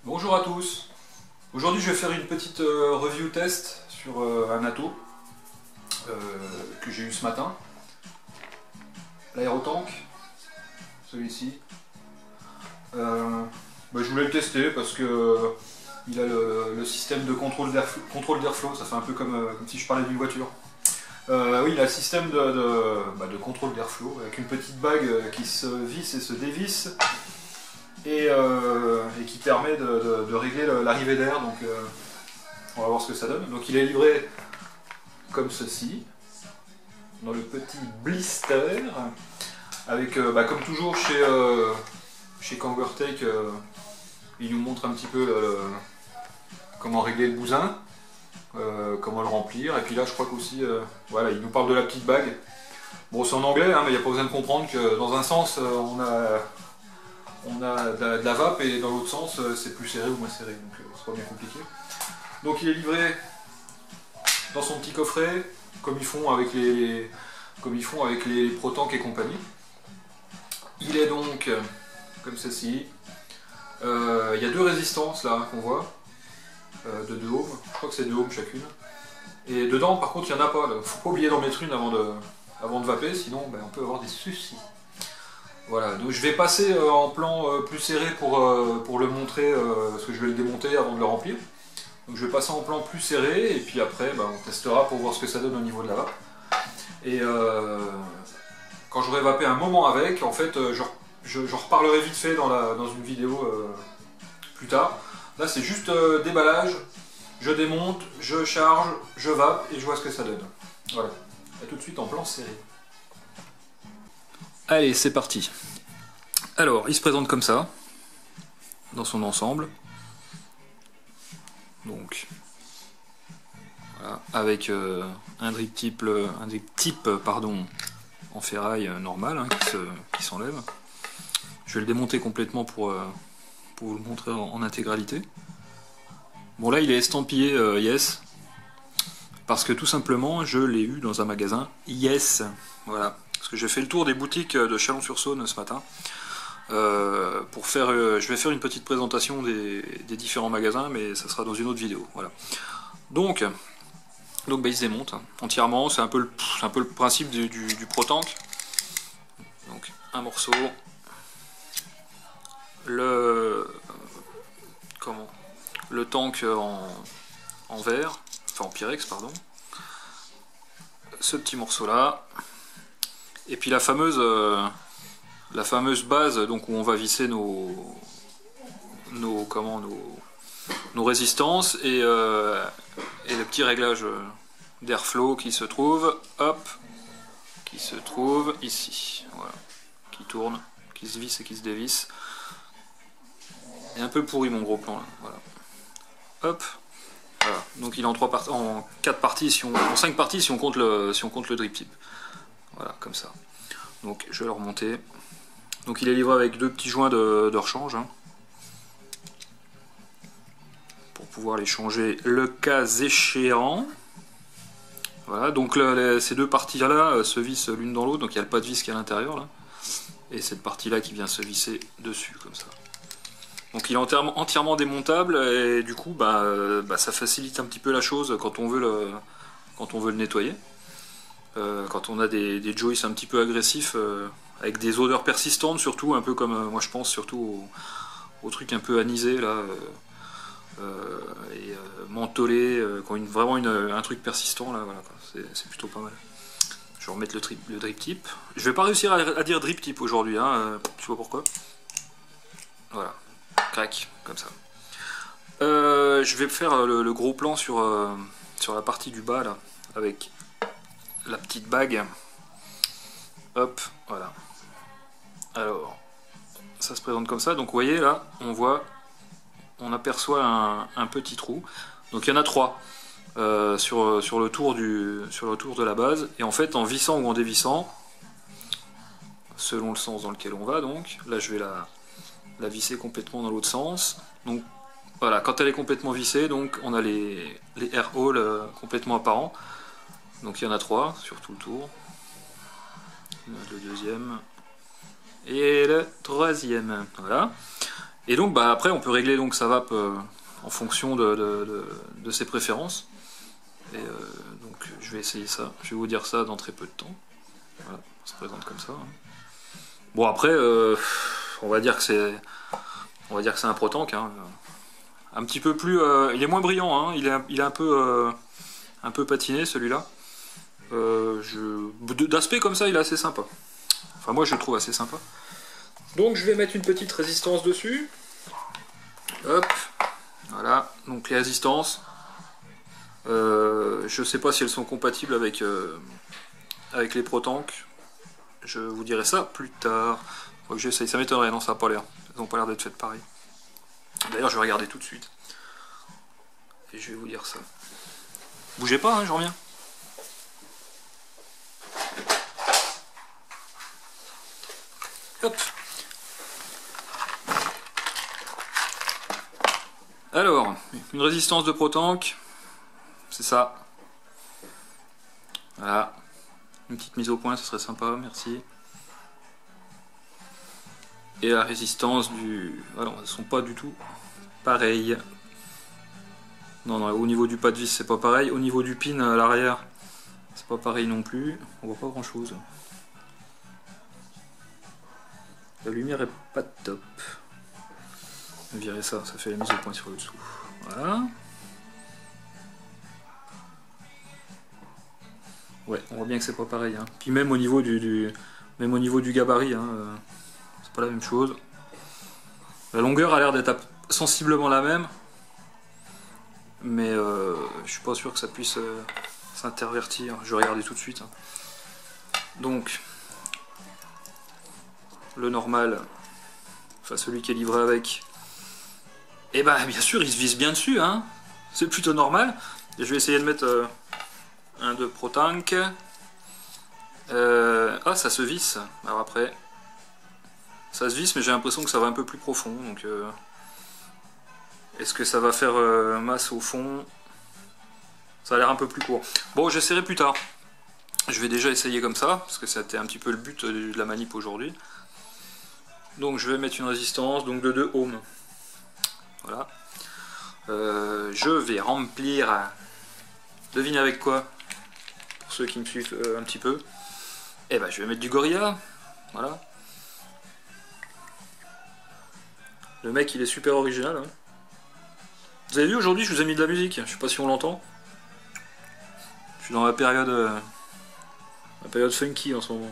Bonjour à tous. Aujourd'hui je vais faire une petite review test sur un atto que j'ai eu ce matin. L'aérotank, celui-ci. Je voulais le tester parce que il a le système de contrôle d'airflow, ça fait un peu comme si je parlais d'une voiture. Oui, il a le système de contrôle d'airflow avec une petite bague qui se visse et se dévisse. Et qui permet de régler l'arrivée d'air, donc on va voir ce que ça donne. Donc il est livré comme ceci, dans le petit blister, avec comme toujours chez Convertech, il nous montre un petit peu comment régler le bousin, comment le remplir, et puis là je crois qu'aussi, voilà, il nous parle de la petite bague. Bon, c'est en anglais, hein, mais il n'y a pas besoin de comprendre que dans un sens on a de la vape et dans l'autre sens c'est plus serré ou moins serré, donc c'est pas bien compliqué. Donc il est livré dans son petit coffret comme ils font avec les Protank et compagnie. Il est donc comme ceci. Il y a deux résistances là qu'on voit de 2 ohms, je crois que c'est 2 ohms chacune. Et dedans par contre il n'y en a pas, faut pas oublier d'en mettre une avant de vaper, sinon on peut avoir des soucis. Voilà, donc je vais passer en plan plus serré pour le montrer, parce que je vais le démonter avant de le remplir. Donc je vais passer en plan plus serré, et puis après on testera pour voir ce que ça donne au niveau de la vape. Et quand j'aurai vapé un moment avec, en fait, je reparlerai vite fait dans une vidéo plus tard. Là c'est juste déballage, je démonte, je charge, je vape, et je vois ce que ça donne. Voilà, à tout de suite en plan serré. Allez, c'est parti. Alors, il se présente comme ça, dans son ensemble. Donc, voilà, avec un drip type en ferraille normal, hein, qui s'enlève. Je vais le démonter complètement pour vous le montrer en intégralité. Bon, là, il est estampillé Yes, parce que tout simplement, je l'ai eu dans un magasin Yes. Voilà. Parce que j'ai fait le tour des boutiques de Chalon-sur-Saône ce matin. Je vais faire une petite présentation des différents magasins, mais ça sera dans une autre vidéo. Voilà. Donc il se démonte entièrement. C'est un peu le principe du Protank. Donc un morceau. Le tank en verre, enfin en Pyrex, pardon. Ce petit morceau là. Et puis la fameuse base, donc où on va visser nos résistances, et le petit réglage d'airflow qui se trouve ici, voilà, qui tourne, qui se visse et qui se dévisse. Et un peu pourri mon gros plan là, voilà. Hop, voilà. Donc il est en 4 parties, en 5 parties si on compte le drip tip. Voilà, comme ça. Donc je vais le remonter. Donc il est livré avec 2 petits joints de rechange, hein, pour pouvoir les changer le cas échéant. Voilà, donc ces 2 parties-là se vissent l'une dans l'autre, donc il y a le pas de vis qui est à l'intérieur, là. Et cette partie-là qui vient se visser dessus, comme ça. Donc il est entièrement démontable, et du coup ça facilite un petit peu la chose quand on veut le nettoyer. Quand on a des joists un petit peu agressifs, avec des odeurs persistantes, surtout un peu comme moi je pense surtout aux trucs un peu anisés là, et mentholés, qui ont vraiment un truc persistant là, voilà, c'est plutôt pas mal. Je vais remettre le drip tip. Je vais pas réussir à dire drip tip aujourd'hui, hein, je sais pas pourquoi. Voilà, crac, comme ça. Je vais faire le gros plan sur la partie du bas là, avec la petite bague. Hop, voilà. Alors, ça se présente comme ça. Donc vous voyez là, on aperçoit un petit trou. Donc il y en a 3 sur le tour de la base. Et en fait, en vissant ou en dévissant, selon le sens dans lequel on va, donc là je vais la visser complètement dans l'autre sens. Donc voilà, quand elle est complètement vissée, donc on a les air holes complètement apparents. Donc il y en a 3 sur tout le tour. Le deuxième et le troisième. Voilà. Et donc bah, après on peut régler donc sa vape en fonction de ses préférences. Et donc je vais essayer ça, je vais vous dire ça dans très peu de temps. Voilà, on se présente comme ça. Hein. Bon après, on va dire que c'est un Protank. Hein. Un petit peu plus, il est moins brillant, hein. Il est un peu patiné celui-là. D'aspect comme ça, il est assez sympa. Enfin moi je le trouve assez sympa. Donc je vais mettre une petite résistance dessus. Hop, voilà. Donc les résistances. Je sais pas si elles sont compatibles avec les Protank. Je vous dirai ça plus tard. Faut que j'essaye. Ça m'étonnerait, non, ça n'a pas l'air. Elles n'ont pas l'air d'être faites pareil. D'ailleurs, je vais regarder tout de suite. Et je vais vous dire ça. Bougez pas, hein, je reviens. Hop. Alors, une résistance de Protank. C'est ça. Voilà. Une petite mise au point, ce serait sympa, merci. Et la résistance du... Alors, elles ne sont pas du tout pareilles. Non, non, au niveau du pas de vis, c'est pas pareil. Au niveau du pin à l'arrière, c'est pas pareil non plus. On voit pas grand chose. La lumière est pas top. On virer ça, ça fait la mise au point sur le dessous. Voilà. Ouais, on voit bien que c'est pas pareil. Hein. Puis même au niveau du gabarit, hein, c'est pas la même chose. La longueur a l'air d'être sensiblement la même, mais je suis pas sûr que ça puisse s'intervertir. Je vais regarder tout de suite. Hein. Donc, le normal, enfin celui qui est livré avec, et ben bien sûr il se vise bien dessus, hein. C'est plutôt normal. Et je vais essayer de mettre un de Protank. Ah, ça se visse. Alors après, ça se visse, mais j'ai l'impression que ça va un peu plus profond. Donc, est-ce que ça va faire masse au fond? Ça a l'air un peu plus court. Bon, j'essaierai plus tard. Je vais déjà essayer comme ça, parce que c'était un petit peu le but de la manip aujourd'hui. Donc, je vais mettre une résistance donc de 2 ohms. Voilà. Je vais remplir. Devine avec quoi? Pour ceux qui me suivent un petit peu. Et ben, je vais mettre du Gorilla. Voilà. Le mec, il est super original. Hein. Vous avez vu, aujourd'hui, je vous ai mis de la musique. Je sais pas si on l'entend. Je suis dans la période funky en ce moment.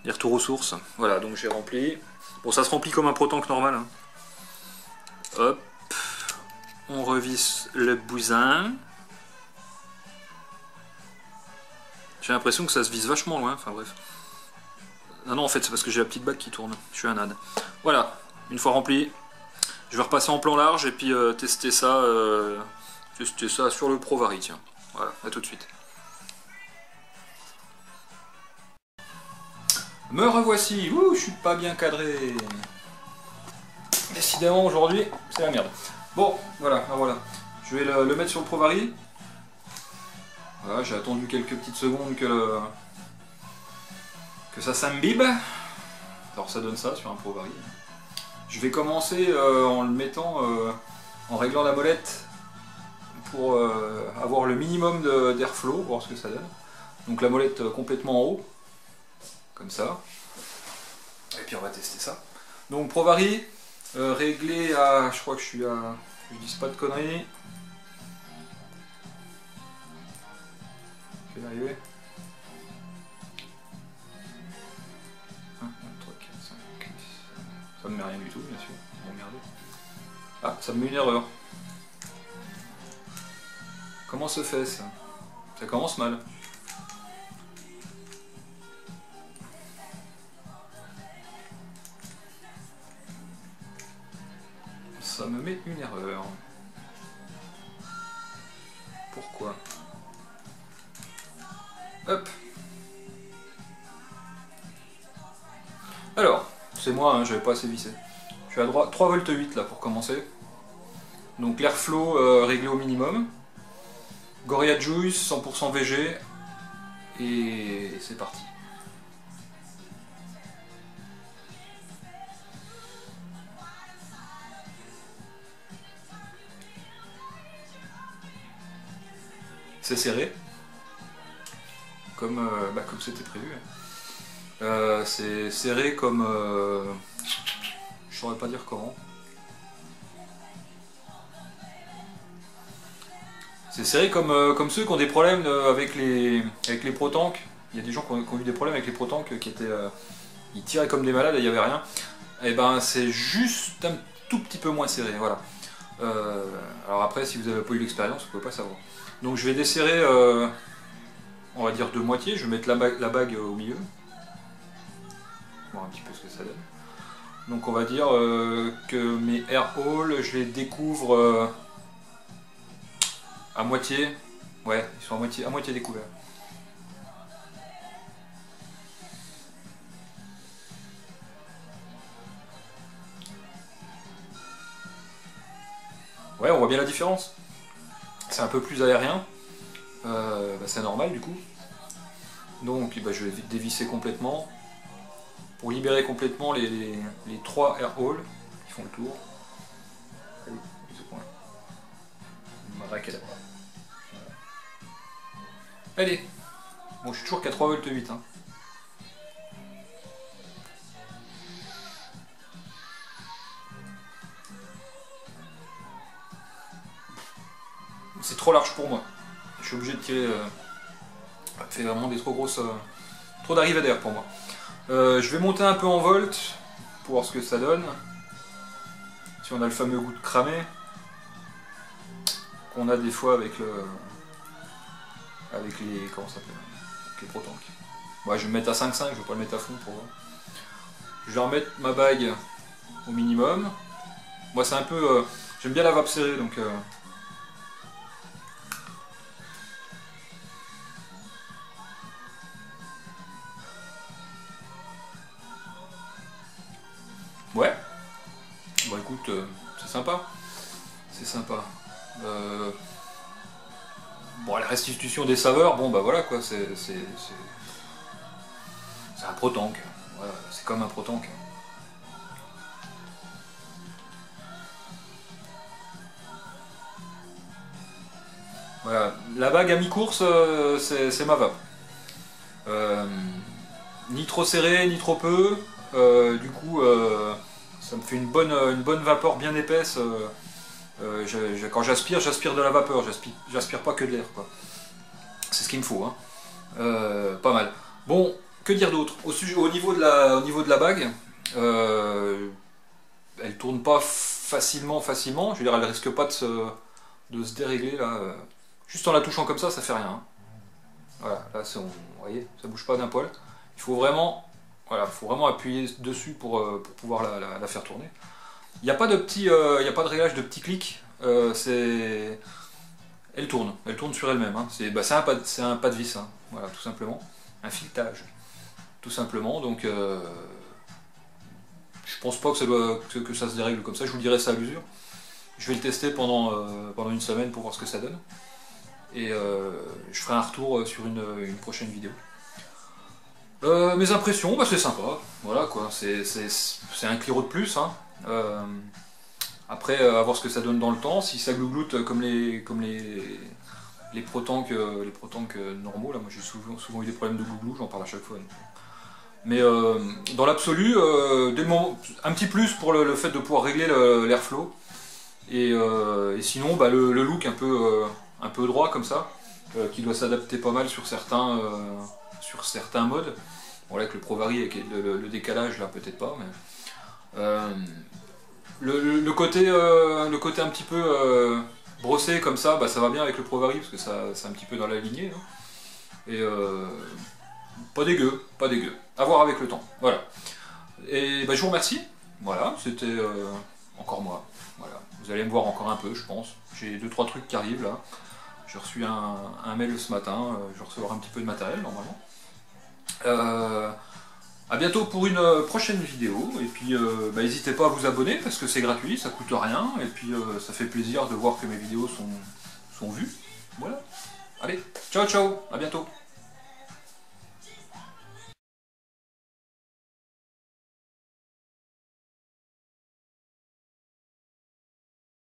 Les retours aux sources. Voilà, donc j'ai rempli. Bon, ça se remplit comme un Protank normal. Hein. Hop. On revisse le bousin. J'ai l'impression que ça se vise vachement loin. Enfin bref. Non, non, en fait, c'est parce que j'ai la petite bague qui tourne. Je suis un âne. Voilà, une fois rempli. Je vais repasser en plan large et puis tester ça sur le Provari, tiens. Voilà, à tout de suite. Me revoici. Ouh, je suis pas bien cadré. Décidément, aujourd'hui, c'est la merde. Bon, voilà, voilà. Je vais le mettre sur le Provari. Voilà, j'ai attendu quelques petites secondes que ça s'imbibe. Alors ça donne ça sur un Provari. Je vais commencer en le mettant, en réglant la molette pour avoir le minimum d'airflow, voir ce que ça donne. Donc la molette complètement en haut, comme ça. Et puis on va tester ça. Donc Provari, réglé à, je crois que je suis à, je dis pas de conneries. Je vais y arriver. 1, 2, 3, 4, 5, 6. Ça me met rien du tout, bien sûr. Bon, merde. Ah, ça me met une erreur. Comment se fait ça? Ça commence mal. Ça me met une erreur. Pourquoi? Hop. Alors, c'est moi, hein, j'avais pas assez vissé. Je suis à 3,8 V là pour commencer. Donc l'airflow réglé au minimum. Gorilla Juice, 100% VG. Et c'est parti. c'est serré, comme c'était prévu. C'est serré comme... je saurais pas dire comment. C'est serré comme ceux qui ont des problèmes avec les pro-tanks. Il y a des gens qui ont eu des problèmes avec les pro-tanks qui étaient... ils tiraient comme des malades et il n'y avait rien. Et ben c'est juste un tout petit peu moins serré, voilà. Alors après, si vous n'avez pas eu l'expérience, vous ne pouvez pas savoir. Donc je vais desserrer, on va dire de moitié, je vais mettre la bague au milieu. Voir un petit peu ce que ça donne. Donc on va dire que mes air holes, je les découvre à moitié. Ouais, ils sont à moitié découverts. Ouais, on voit bien la différence. C'est un peu plus aérien. C'est normal du coup. Donc je vais vite dévisser complètement. Pour libérer complètement les 3 air holes qui font le tour. Allez, ce point. Ma rack est là. Voilà. Allez. Bon, je suis toujours qu'à 3 volts 8. Hein. C'est trop large pour moi. Je suis obligé de tirer. Ça fait vraiment des trop grosses. Trop d'arrivée d'air pour moi. Je vais monter un peu en volt pour voir ce que ça donne. Si on a le fameux goût de cramé qu'on a des fois avec le. Avec les. Comment ça s'appelle? Avec les pro-tanks. Ouais, je vais me mettre à 5,5, je vais pas le mettre à fond pour voir. Je vais remettre ma bague au minimum. Moi c'est un peu. J'aime bien la vape serrée donc. Ouais, bon écoute, c'est sympa, c'est sympa. Bon, la restitution des saveurs, bon bah voilà quoi, c'est un pro-tank, voilà, c'est comme un pro-tank. Voilà, la bague à mi-course, c'est ma vape. Ni trop serré, ni trop peu. Du coup, ça me fait une bonne vapeur bien épaisse. Quand j'aspire de la vapeur, j'aspire pas que de l'air. C'est ce qu'il me faut. Hein. Pas mal. Bon, que dire d'autre au niveau de la bague, elle tourne pas facilement. Je veux dire, elle risque pas de se dérégler là. Juste en la touchant comme ça fait rien. Hein. Voilà, là, vous voyez, ça bouge pas d'un poil. Il faut vraiment... Voilà, faut vraiment appuyer dessus pour pouvoir la faire tourner. Il n'y a pas de réglage de petits clics. Elle tourne sur elle-même. Hein. C'est un pas de vis, hein. Voilà, tout simplement. Un filetage, tout simplement. Donc, je pense pas que ça se dérègle comme ça. Je vous dirai ça à l'usure. Je vais le tester pendant une semaine pour voir ce que ça donne. Et je ferai un retour sur une prochaine vidéo. Mes impressions, c'est sympa, voilà quoi, c'est un Cliro de plus, hein. Après, à voir ce que ça donne dans le temps, si ça glougloute comme les pro-tanks normaux, là, moi j'ai souvent eu des problèmes de glouglou, j'en parle à chaque fois. Mais dans l'absolu, un petit plus pour le fait de pouvoir régler l'airflow, et sinon le look un peu droit comme ça, qui doit s'adapter pas mal sur certains modes. Bon là avec le ProVari avec le décalage là peut-être pas, mais le côté un petit peu brossé comme ça, ça va bien avec le ProVari parce que c'est un petit peu dans la lignée. Hein. Et pas dégueu. À voir avec le temps. Voilà. Et je vous remercie. Voilà, c'était encore moi. Voilà. Vous allez me voir encore un peu, je pense. J'ai 2-3 trucs qui arrivent là. J'ai reçu un mail ce matin, je vais recevoir un petit peu de matériel normalement. A bientôt pour une prochaine vidéo, et puis n'hésitez pas à vous abonner parce que c'est gratuit, ça coûte rien, et puis ça fait plaisir de voir que mes vidéos sont vues. Voilà. Allez, ciao, à bientôt.